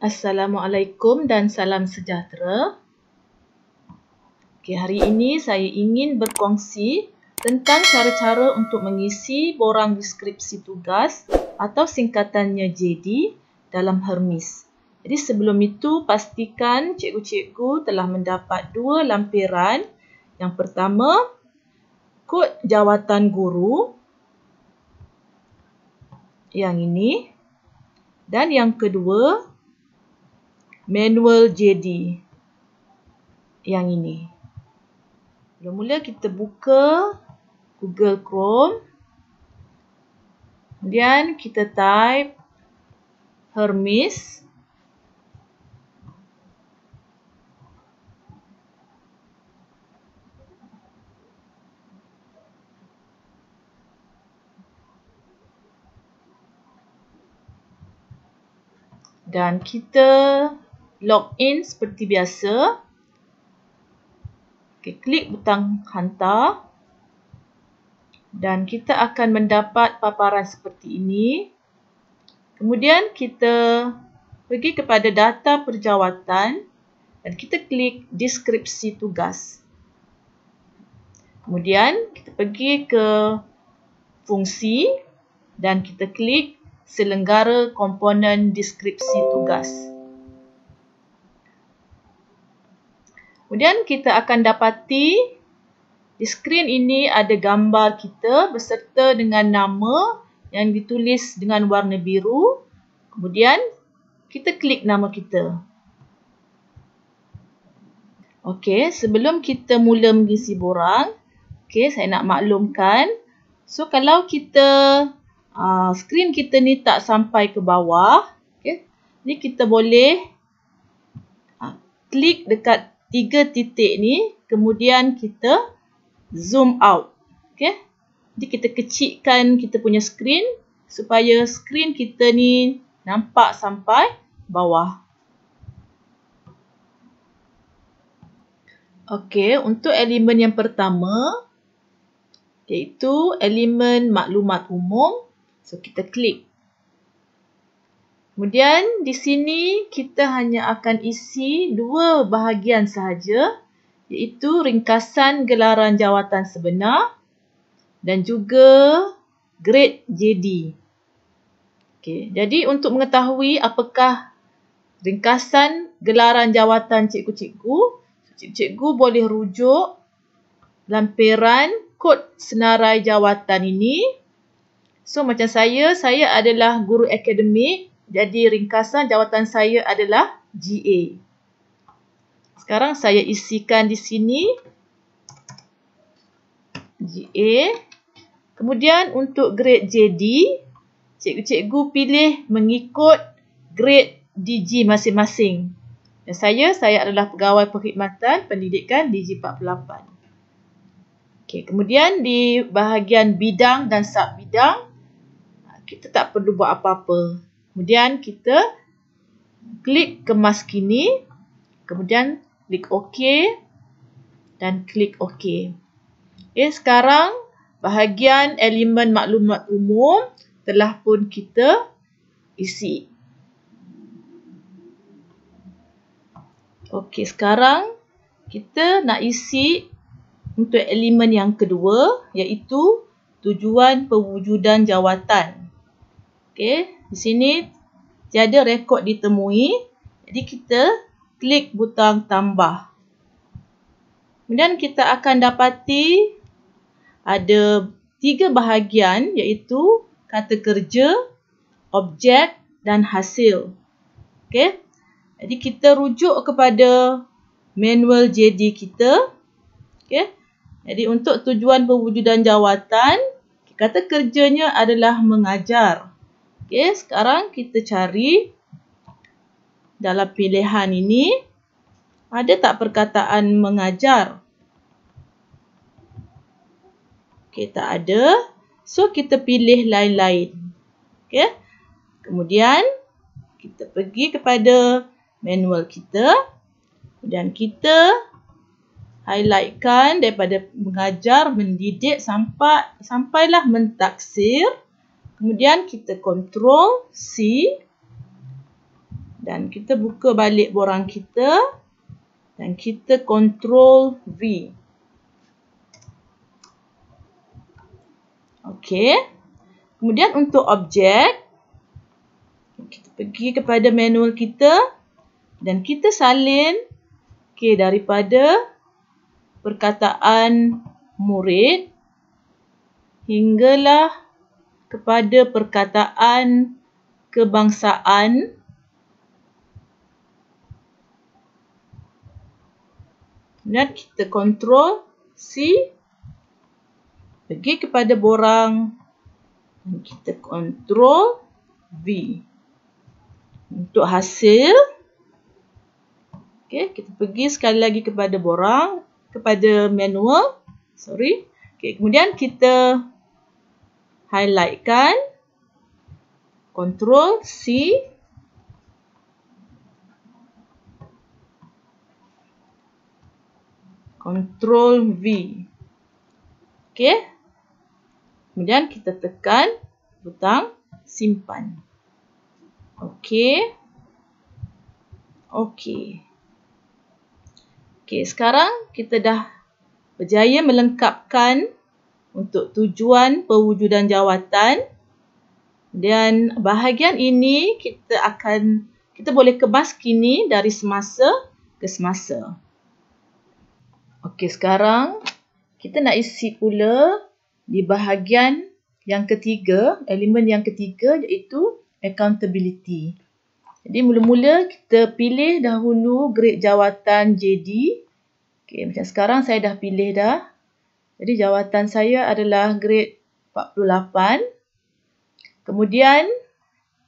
Assalamualaikum dan salam sejahtera. Hari ini saya ingin berkongsi tentang cara-cara untuk mengisi borang deskripsi tugas atau singkatannya JD dalam Hermes. Jadi sebelum itu, pastikan cikgu-cikgu telah mendapat 2 lampiran. Yang pertama, kod jawatan guru. Yang ini. Dan yang kedua, manual JD yang ini. Mula-mula kita buka Google Chrome. Kemudian kita type Hermes. Dan kita login seperti biasa. Klik butang hantar. Dan kita akan mendapat paparan seperti ini. Kemudian kita pergi kepada data perjawatan dan kita klik deskripsi tugas. Kemudian kita pergi ke fungsi dan kita klik selenggara komponen deskripsi tugas. Kemudian kita akan dapati di skrin ini ada gambar kita beserta dengan nama yang ditulis dengan warna biru. Kemudian kita klik nama kita. Okey, sebelum kita mula mengisi borang, saya nak maklumkan. So kalau kita skrin kita ni tak sampai ke bawah, ni kita boleh klik dekat 3 titik ni, kemudian kita zoom out. Jadi kita kecilkan kita punya skrin supaya skrin kita ni nampak sampai bawah. Untuk elemen yang pertama, iaitu elemen maklumat umum. So kita klik. Kemudian di sini kita hanya akan isi 2 bahagian sahaja, iaitu ringkasan gelaran jawatan sebenar dan juga grade JD. Jadi untuk mengetahui apakah ringkasan gelaran jawatan cikgu-cikgu, cikgu boleh rujuk lampiran kod senarai jawatan ini. So macam saya adalah guru akademik. Jadi ringkasan jawatan saya adalah GA. Sekarang saya isikan di sini GA. Kemudian untuk grade JD, cikgu-cikgu pilih mengikut grade DG masing-masing. Dan saya adalah pegawai perkhidmatan pendidikan DG 48. Kemudian di bahagian bidang dan sub-bidang, kita tak perlu buat apa-apa. Kemudian kita klik kemas kini, kemudian klik OK dan klik OK. Sekarang bahagian elemen maklumat umum telah pun kita isi. Sekarang kita nak isi untuk elemen yang kedua, iaitu tujuan pewujudan jawatan. Di sini tiada rekod ditemui. Jadi kita klik butang tambah. Kemudian kita akan dapati ada 3 bahagian, iaitu kata kerja, objek dan hasil. Jadi kita rujuk kepada manual JD kita. Jadi untuk tujuan pewujudan jawatan, kata kerjanya adalah mengajar. Sekarang kita cari dalam pilihan ini, ada tak perkataan mengajar? Tak ada. So kita pilih lain-lain. Kemudian kita pergi kepada manual kita. Kemudian kita highlightkan daripada mengajar, mendidik sampailah mentaksir. Kemudian kita Ctrl C. Dan kita buka balik borang kita dan kita Ctrl V. Okey. Kemudian untuk objek, kita pergi kepada manual kita dan kita salin daripada perkataan murid hinggalah kepada perkataan kebangsaan. Dan kita Ctrl C, pergi kepada borang dan kita Ctrl V. Untuk hasil, kita pergi sekali lagi kepada borang, kepada manual. Kemudian kita highlightkan, Ctrl C, Ctrl V. Kemudian kita tekan butang simpan. Okey, sekarang kita dah berjaya melengkapkan untuk tujuan pewujudan jawatan. Dan bahagian ini kita boleh kemas kini dari semasa ke semasa. Sekarang kita nak isi pula di bahagian yang ketiga, elemen yang ketiga, iaitu accountability. Jadi mula-mula kita pilih dahulu grade jawatan JD. Macam sekarang saya dah pilih dah. Jadi jawatan saya adalah grade 48. Kemudian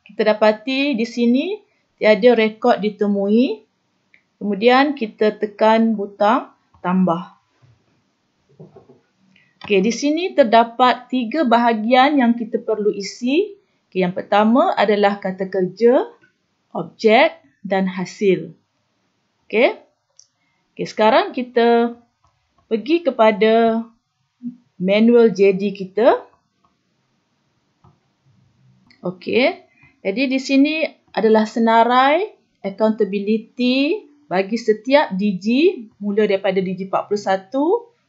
kita dapati di sini tiada rekod ditemui. Kemudian kita tekan butang tambah. Di sini terdapat 3 bahagian yang kita perlu isi. Yang pertama adalah kata kerja, objek dan hasil. Sekarang kita pergi kepada manual JD kita. Jadi di sini adalah senarai accountability bagi setiap digi, mula daripada digi 41,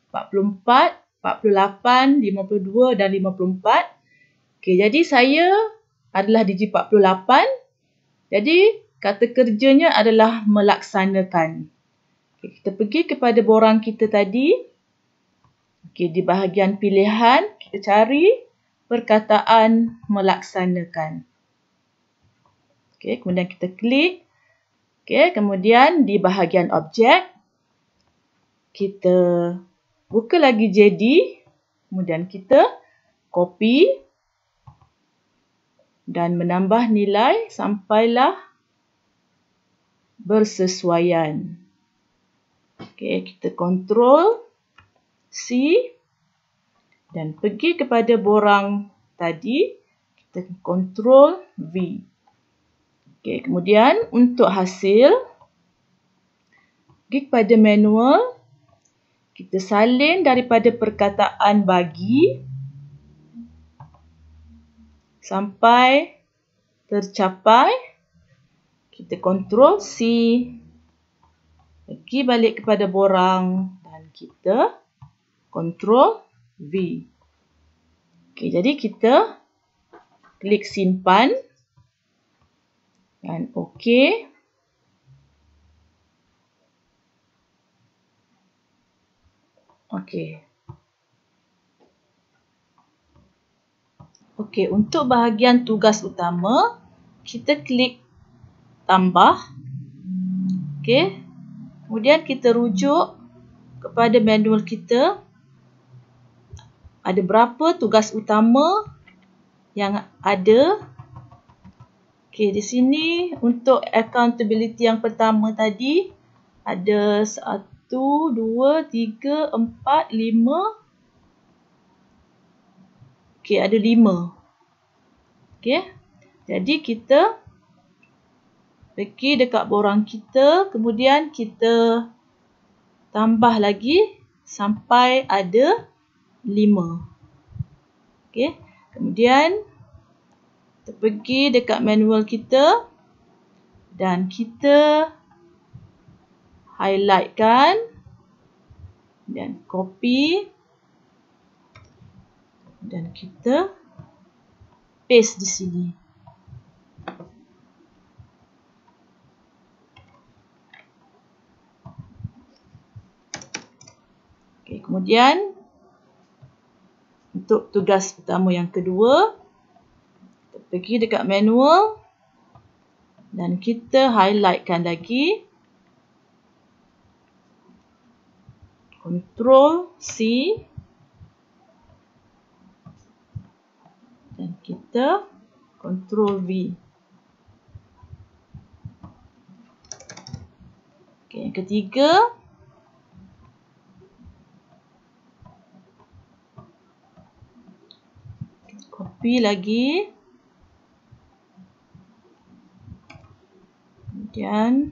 44, 48, 52 dan 54. Jadi saya adalah digi 48. Jadi kata kerjanya adalah melaksanakan. Kita pergi kepada borang kita tadi. Di bahagian pilihan, kita cari perkataan melaksanakan. Kemudian kita klik. Kemudian di bahagian objek, kita buka lagi JD. Kemudian kita copy dan menambah nilai sampailah bersesuaian. Kita Ctrl C dan pergi kepada borang tadi, kita Ctrl V. Kemudian untuk hasil, pergi kepada manual, kita salin daripada perkataan bagi sampai tercapai. Kita Ctrl C, pergi balik kepada borang dan kita Ctrl V. Jadi kita klik simpan dan OK. Untuk bahagian tugas utama, kita klik tambah. Kemudian kita rujuk kepada manual kita. Ada berapa tugas utama yang ada. Di sini untuk accountability yang pertama tadi ada 1, 2, 3, 4, 5. Ada 5. Jadi kita pergi dekat borang kita, kemudian kita tambah lagi sampai ada 5. Kemudian kita pergi dekat manual kita Dan kita highlightkan dan copy dan kita paste di sini. Okay, kemudian untuk tugas utama yang kedua, kita pergi dekat manual dan kita highlightkan lagi. Ctrl C dan kita Ctrl V. Okay, yang ketiga, kita copy lagi. Kemudian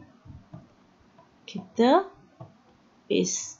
kita paste.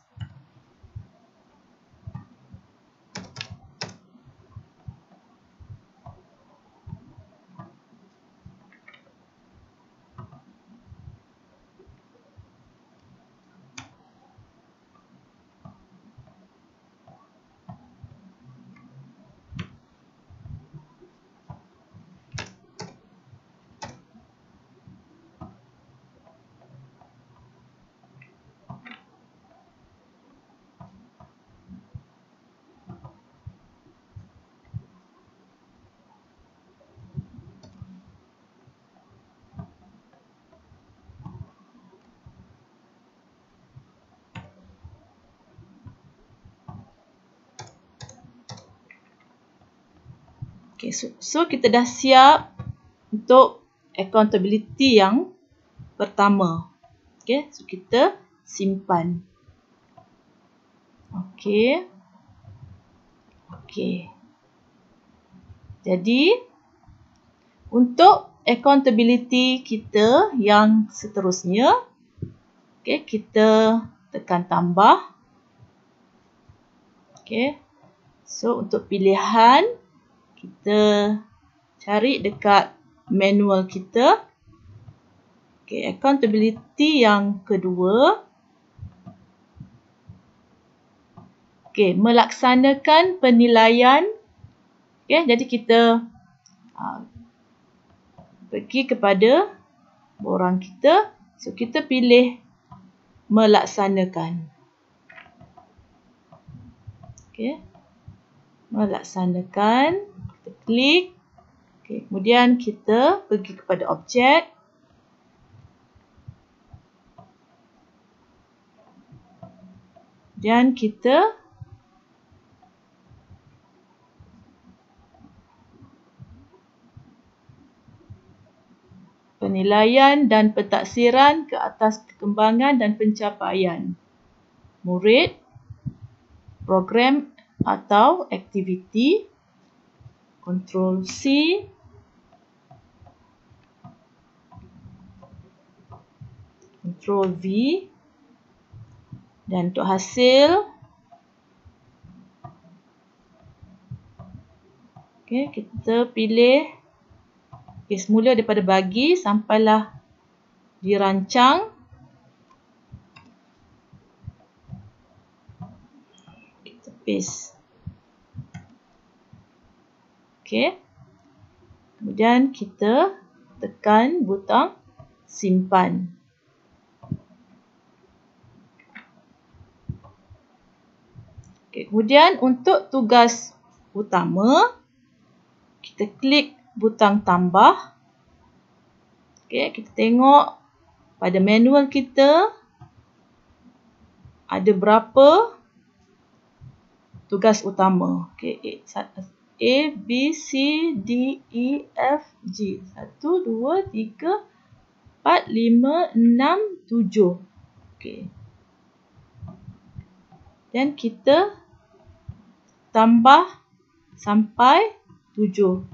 Okay, so kita dah siap untuk accountability yang pertama. Okay, so kita simpan. Okay. Okay. Jadi, untuk accountability kita yang seterusnya, okay, kita tekan tambah. Okay. So, untuk pilihan, kita cari dekat manual kita. Okay, accountability yang kedua. Okay, melaksanakan penilaian. Okay, jadi kita pergi kepada borang kita. So, kita pilih melaksanakan. Okay, melaksanakan. Kita klik. Okay, kemudian kita pergi kepada objek. Dan kita penilaian dan pentaksiran ke atas perkembangan dan pencapaian murid, program atau aktiviti. Ctrl C. Ctrl V. Dan untuk hasil, okay, kita pilih semula daripada bagi sampailah dirancang. Kita paste. Okay. Kemudian kita tekan butang simpan. Okay. Kemudian untuk tugas utama, kita klik butang tambah. Okay. Kita tengok pada manual kita ada berapa tugas utama. Okay. A, B, C, D, E, F, G. 1, 2, 3, 4, 5, 6, 7. Okay. Dan kita tambah sampai 7.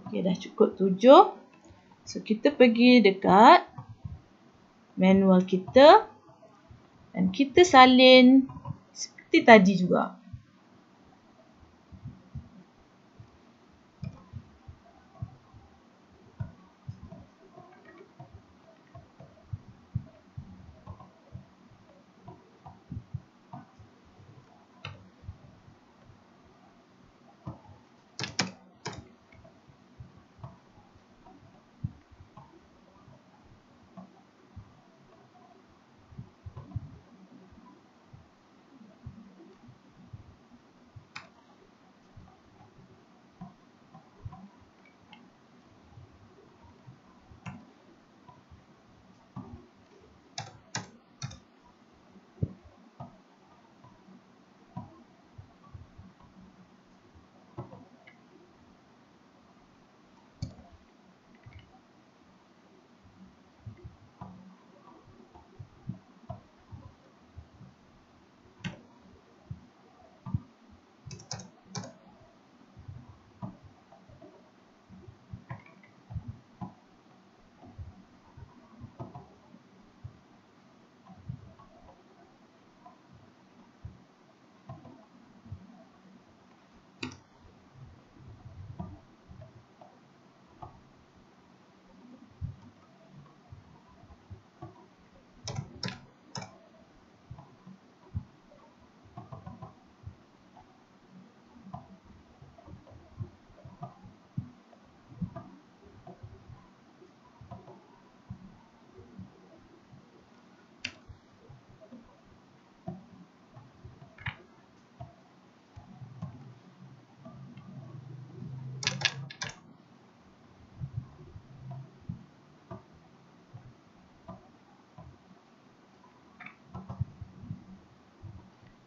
Okay, dah cukup 7. So, kita pergi dekat manual kita. Dan kita salin seperti tadi juga.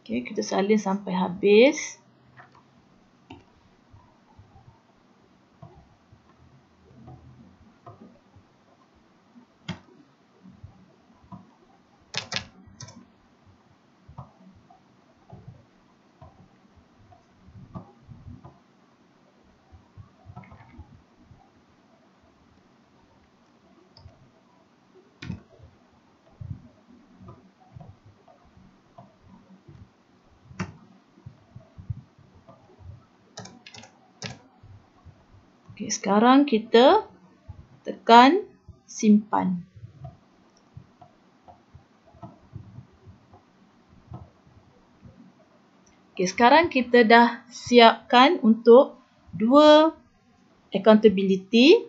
Okey, kita salin sampai habis. Okey, sekarang kita tekan simpan. Okey, sekarang kita dah siapkan untuk 2 accountability.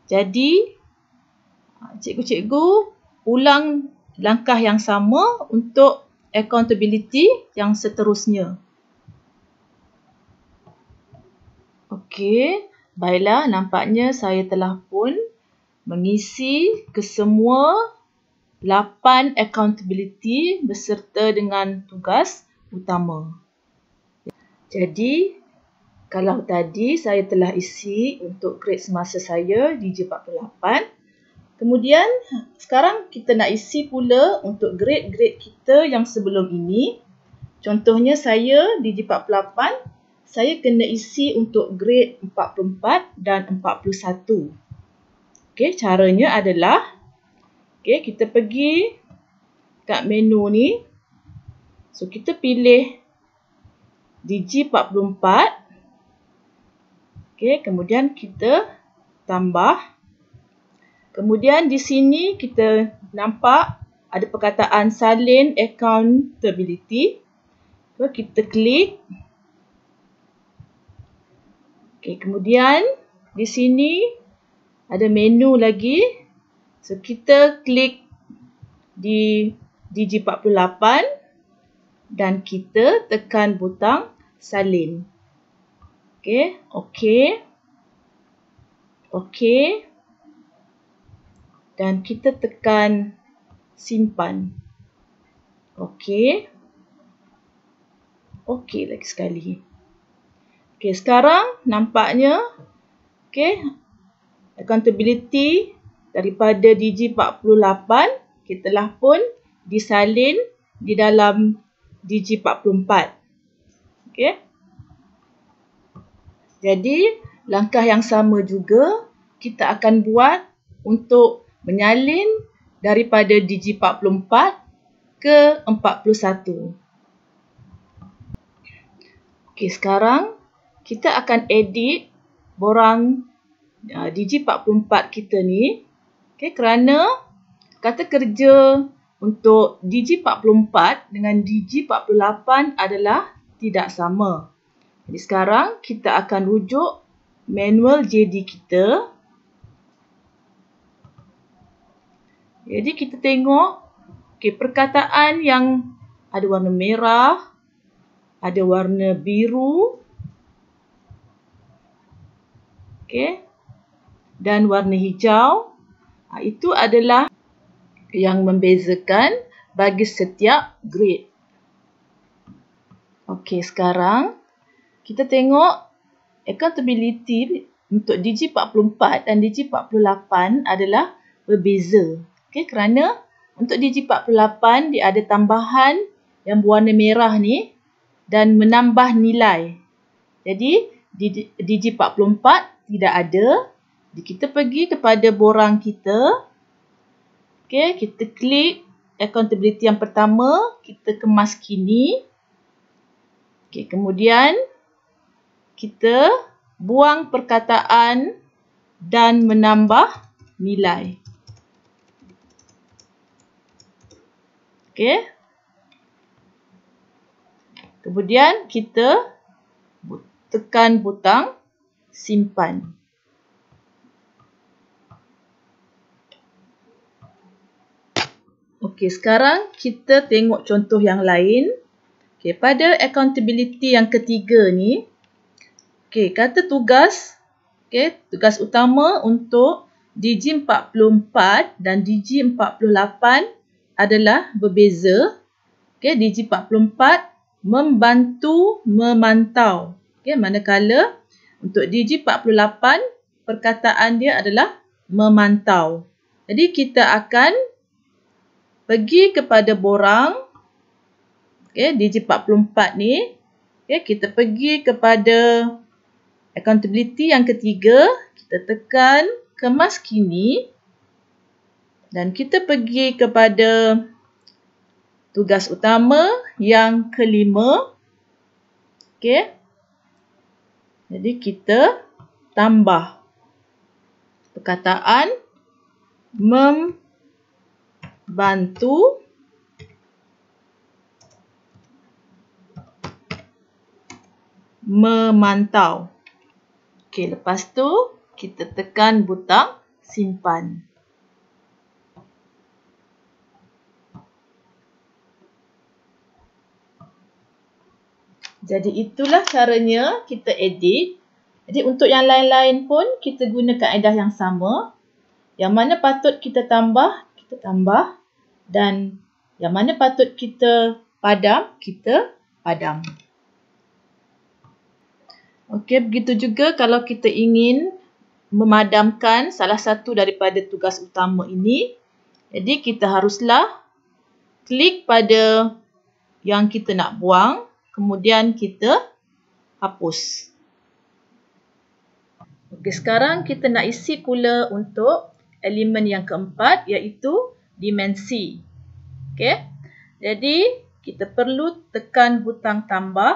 Jadi, cikgu-cikgu ulang langkah yang sama untuk accountability yang seterusnya. Okey, baiklah, nampaknya saya telah pun mengisi kesemua 8 accountability beserta dengan tugas utama. Jadi, kalau tadi saya telah isi untuk grade semasa saya DJ48, kemudian sekarang kita nak isi pula untuk grade-grade kita yang sebelum ini. Contohnya saya DJ48, saya kena isi untuk grade 44 dan 41. Okey, caranya adalah kita pergi kat menu ni. So, kita pilih DJ44. Okey, kemudian kita tambah. Kemudian di sini kita nampak ada perkataan salin accountability. So, kita klik. Okey, kemudian di sini ada menu lagi. So, kita klik di DJ48 dan kita tekan butang salin. Okey, okey. Okey. Dan kita tekan simpan. Okey. Okey lagi sekali. Okey, sekarang nampaknya accountability daripada DJ48 kita telah pun disalin di dalam DJ44. Okey. Jadi, langkah yang sama juga kita akan buat untuk menyalin daripada DJ44 ke 41. Okey, sekarang kita akan edit borang Digi44 kita ni. Okey, kerana kata kerja untuk Digi44 dengan Digi48 adalah tidak sama. Jadi sekarang kita akan rujuk manual JD kita. Jadi kita tengok perkataan yang ada warna merah, ada warna biru, dan warna hijau. Itu adalah yang membezakan bagi setiap grade. Okey, sekarang kita tengok accountability untuk Digi44 dan Digi48 adalah berbeza. Okey, kerana untuk Digi48 dia ada tambahan yang berwarna merah ni dan menambah nilai. Jadi Digi44 tidak ada. Jadi, kita pergi kepada borang kita. Okey, kita klik accountability yang pertama, kita kemas kini. Okey, kemudian kita buang perkataan dan menambah nilai. Okey. Kemudian kita tekan butang simpan. Okey, sekarang kita tengok contoh yang lain. Okey, pada accountability yang ketiga ni, okey, kata tugas, tugas utama untuk Digi44 dan Digi48 adalah berbeza. Okey, Digi44 membantu memantau. Okey, manakala untuk Digi48 perkataan dia adalah memantau. Jadi kita akan pergi kepada borang Digi44 ni. Kita pergi kepada accountability yang ketiga, kita tekan kemas kini dan kita pergi kepada tugas utama yang kelima. Okey. Jadi kita tambah perkataan membantu memantau. Okey, lepas tu kita tekan butang simpan. Jadi itulah caranya kita edit. Jadi untuk yang lain-lain pun kita guna kaedah yang sama. Yang mana patut kita tambah, kita tambah. Dan yang mana patut kita padam, kita padam. Okey, begitu juga kalau kita ingin memadamkan salah satu daripada tugas utama ini. Jadi kita haruslah klik pada yang kita nak buang. Kemudian kita hapus. Okey, sekarang kita nak isi pula untuk elemen yang keempat, iaitu dimensi. Okey. Jadi kita perlu tekan butang tambah.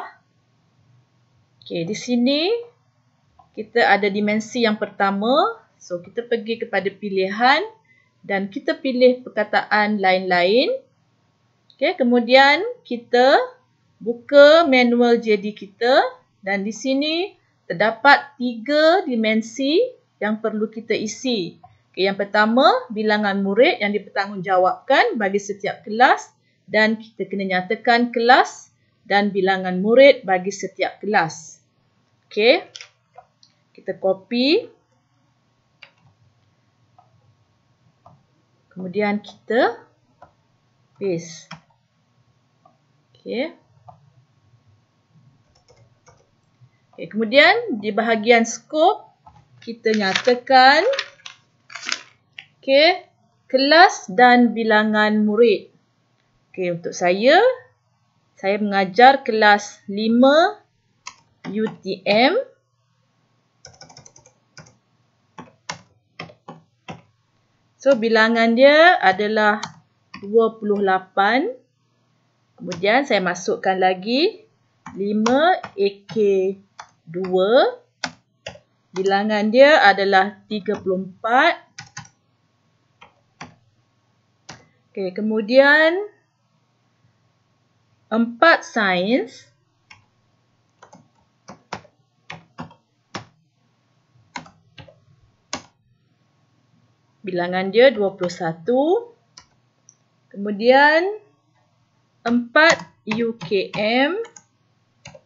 Okey, di sini kita ada dimensi yang pertama. So kita pergi kepada pilihan dan kita pilih perkataan lain-lain. Okey, kemudian kita buka manual JD kita dan di sini terdapat 3 dimensi yang perlu kita isi. Okay, yang pertama, bilangan murid yang dipertanggungjawabkan bagi setiap kelas dan kita kena nyatakan kelas dan bilangan murid bagi setiap kelas. Okey. Kita copy. Kemudian kita paste. Okey. Okay, kemudian di bahagian skop kita nyatakan kelas dan bilangan murid. Okay, untuk saya mengajar kelas 5 UTM. So bilangan dia adalah 28. Kemudian saya masukkan lagi 5AK2. Bilangan dia adalah 34. Okey, kemudian 4 sains. Bilangan dia 21. Kemudian 4 UKM.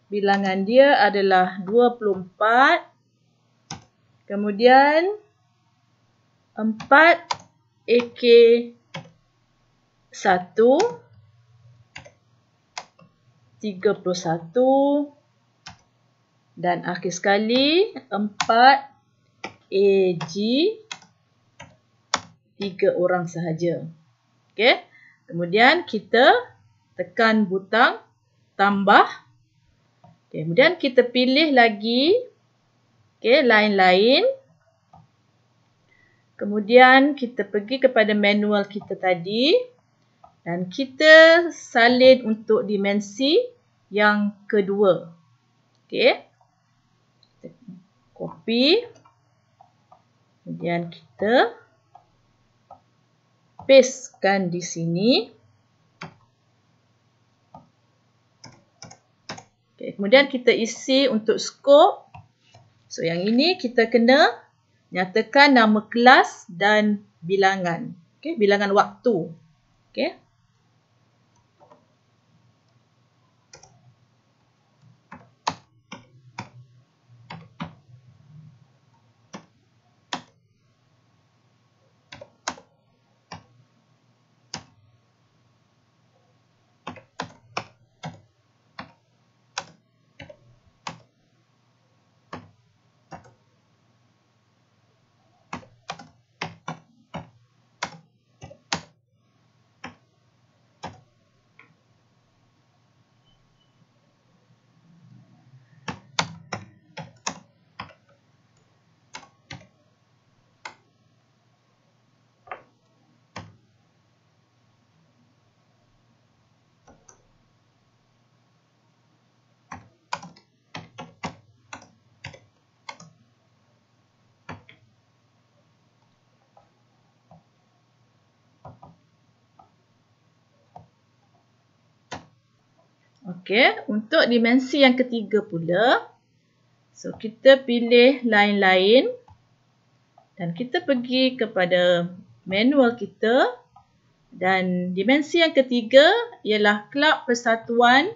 Bilangan dia adalah 24. Kemudian 4 AK1. 31. Dan akhir sekali 4 AG. 3 orang sahaja. Okey. Kemudian kita tekan butang tambah. Okay. Kemudian kita pilih lagi line-line. Kemudian kita pergi kepada manual kita tadi. Dan kita salin untuk dimensi yang kedua. Okey. Copy. Kemudian kita pastekan di sini. Okay, kemudian kita isi untuk skop. So, yang ini kita kena nyatakan nama kelas dan bilangan. Okay, bilangan waktu. Okay. Okey, untuk dimensi yang ketiga pula, so kita pilih line-line dan kita pergi kepada manual kita dan dimensi yang ketiga ialah kelab persatuan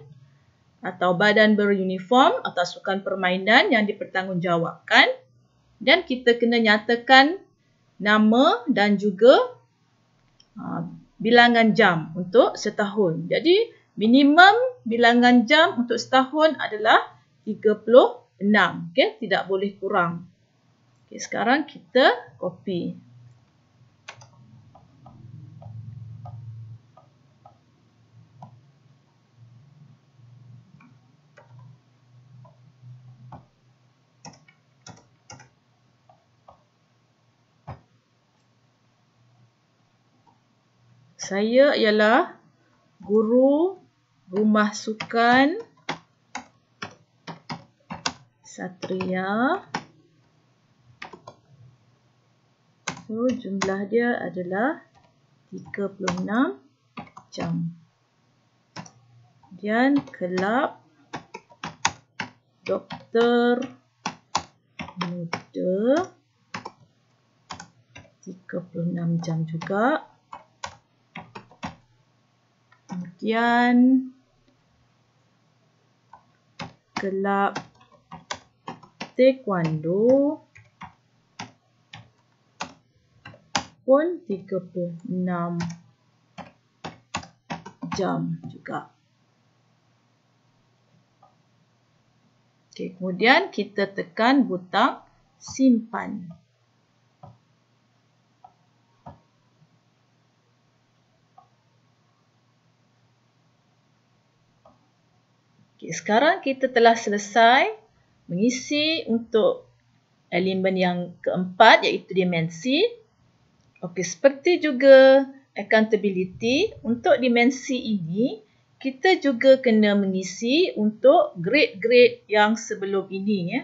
atau badan beruniform atau sukan permainan yang dipertanggungjawabkan dan kita kena nyatakan nama dan juga bilangan jam untuk setahun. Jadi minimum bilangan jam untuk setahun adalah 36. Okay? Tidak boleh kurang. Okay, sekarang kita copy. Saya ialah guru rumah sukan Satria. So, jumlah dia adalah 36 jam. Kemudian kelab doktor muda 36 jam juga. Kemudian kelab taekwondo pun 36 jam juga. Okey, kemudian kita tekan butang simpan. Okey, sekarang kita telah selesai mengisi untuk elemen yang keempat iaitu dimensi. Okey, seperti juga accountability, untuk dimensi ini kita juga kena mengisi untuk grade-grade yang sebelum ini ya.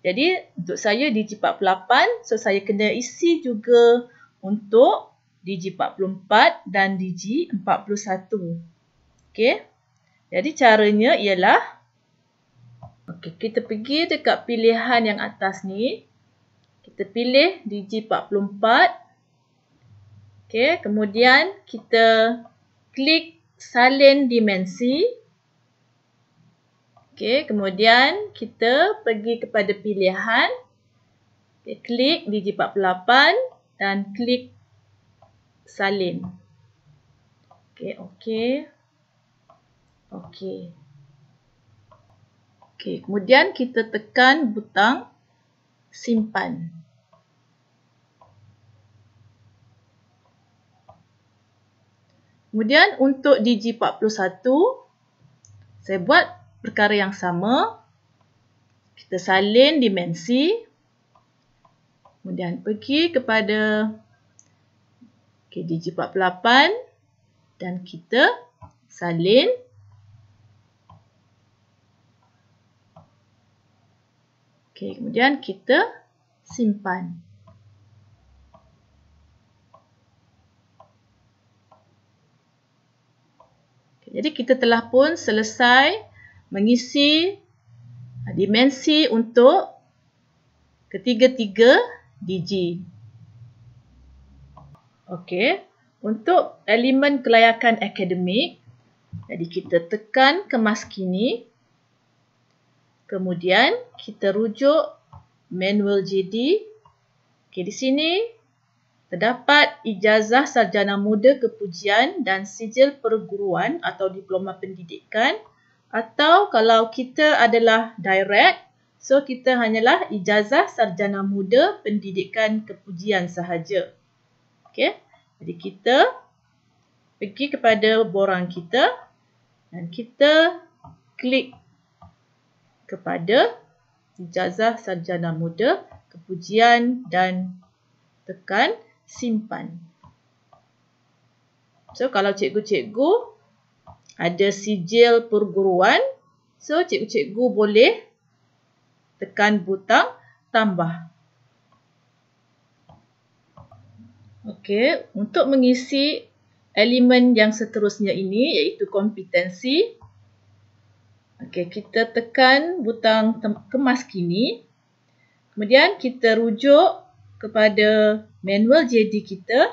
Jadi untuk saya Digi48, so saya kena isi juga untuk Digi44 dan Digi41. Okey. Jadi caranya ialah kita pergi dekat pilihan yang atas ni. Kita pilih Digi44. Okey, kemudian kita klik salin dimensi. Okey, kemudian kita pergi kepada pilihan. Klik Digi48 dan klik salin. Okey. Kemudian kita tekan butang simpan. Kemudian untuk Digi41, saya buat perkara yang sama. Kita salin dimensi. Kemudian pergi kepada Digi48 dan kita salin. Kemudian kita simpan. Jadi kita telah pun selesai mengisi dimensi untuk ketiga-tiga Digi. Okey, untuk elemen kelayakan akademik, jadi kita tekan kemas kini. Kemudian kita rujuk manual JD. Di sini terdapat ijazah sarjana muda kepujian dan sijil perguruan atau diploma pendidikan. Atau kalau kita adalah direct, so kita hanyalah ijazah sarjana muda pendidikan kepujian sahaja. Okey. Jadi kita pergi kepada borang kita dan kita klik kepada ijazah sarjana muda kepujian dan tekan simpan. So kalau cikgu-cikgu ada sijil perguruan, so cikgu-cikgu boleh tekan butang tambah. Okey, untuk mengisi elemen yang seterusnya ini iaitu kompetensi. Okey, kita tekan butang kemas kini. Kemudian kita rujuk kepada manual JD kita.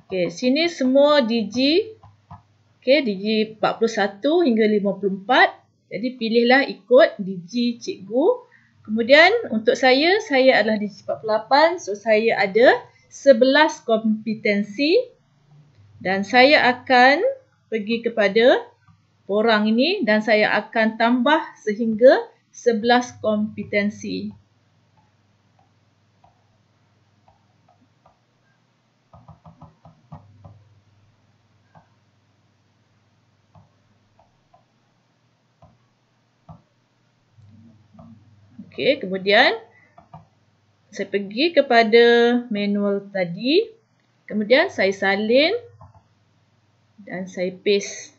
Okey, sini semua Digi. Okey, Digi 41 hingga 54. Jadi pilihlah ikut Digi cikgu. Kemudian untuk saya adalah Digi 48. So saya ada 11 kompetensi dan saya akan pergi kepada borang ini dan saya akan tambah sehingga 11 kompetensi. Okey, kemudian saya pergi kepada manual tadi. Kemudian saya salin dan saya paste.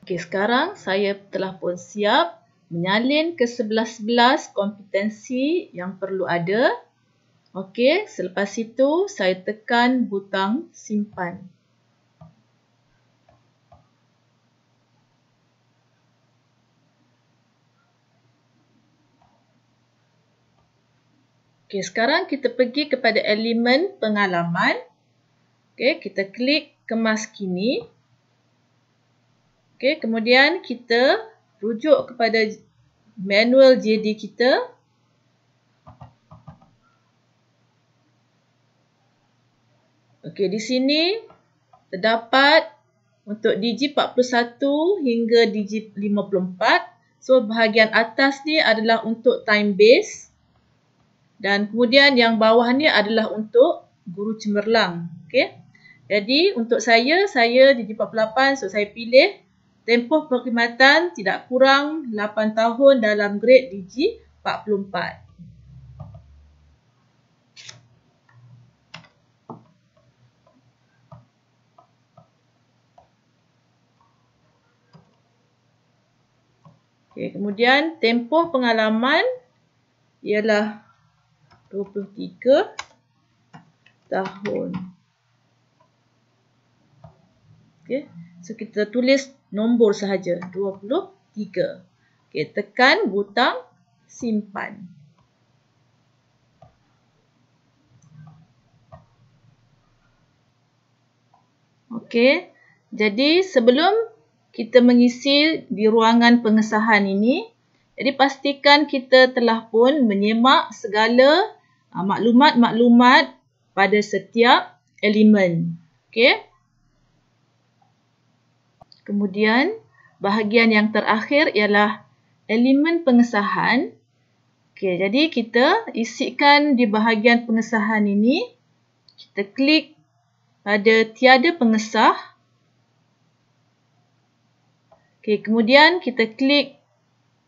Okey, sekarang saya telah pun siap menyalin ke 11-11 kompetensi yang perlu ada. Okey, selepas itu saya tekan butang simpan. Okey, sekarang kita pergi kepada elemen pengalaman. Okey, kita klik kemas kini. Okey, kemudian kita rujuk kepada manual JD kita. Okey, di sini terdapat untuk Digi 41 hingga Digi 54. So, bahagian atas ni adalah untuk time base. Dan kemudian yang bawah ni adalah untuk guru cemerlang. Okey. Jadi untuk saya DG48, so saya pilih tempoh perkhidmatan tidak kurang 8 tahun dalam grade DG44. Okey, kemudian tempoh pengalaman ialah 23 tahun. Okey, so kita tulis nombor sahaja 23. Okey, tekan butang simpan. Okey, jadi sebelum kita mengisi di ruangan pengesahan ini, jadi pastikan kita telah pun menyemak segala maklumat-maklumat pada setiap elemen. Okey. Kemudian, bahagian yang terakhir ialah elemen pengesahan. Okey, jadi kita isikan di bahagian pengesahan ini. Kita klik pada tiada pengesah. Okey, kemudian kita klik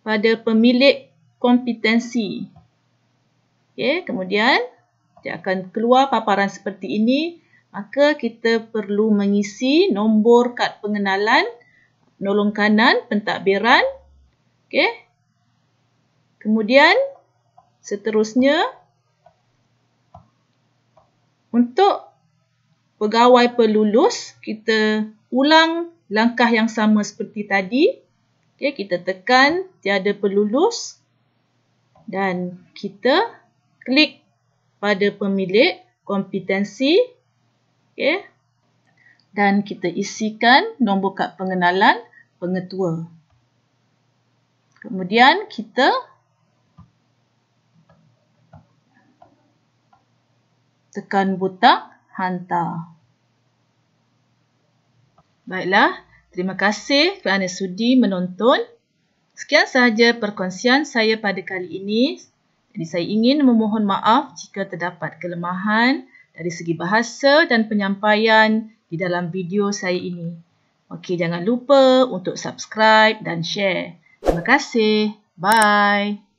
pada pemilik kompetensi. Okey, kemudian dia akan keluar paparan seperti ini. Maka kita perlu mengisi nombor kad pengenalan, penolong kanan, pentadbiran. Okey. Kemudian seterusnya untuk pegawai pelulus, kita ulang langkah yang sama seperti tadi. Okey, kita tekan tiada pelulus dan kita klik pada pemilik kompetensi. Okey. Dan kita isikan nombor kad pengenalan pengetua. Kemudian kita tekan butang hantar. Baiklah, terima kasih kerana sudi menonton. Sekian sahaja perkongsian saya pada kali ini. Jadi saya ingin memohon maaf jika terdapat kelemahan dari segi bahasa dan penyampaian di dalam video saya ini. Okey, jangan lupa untuk subscribe dan share. Terima kasih. Bye.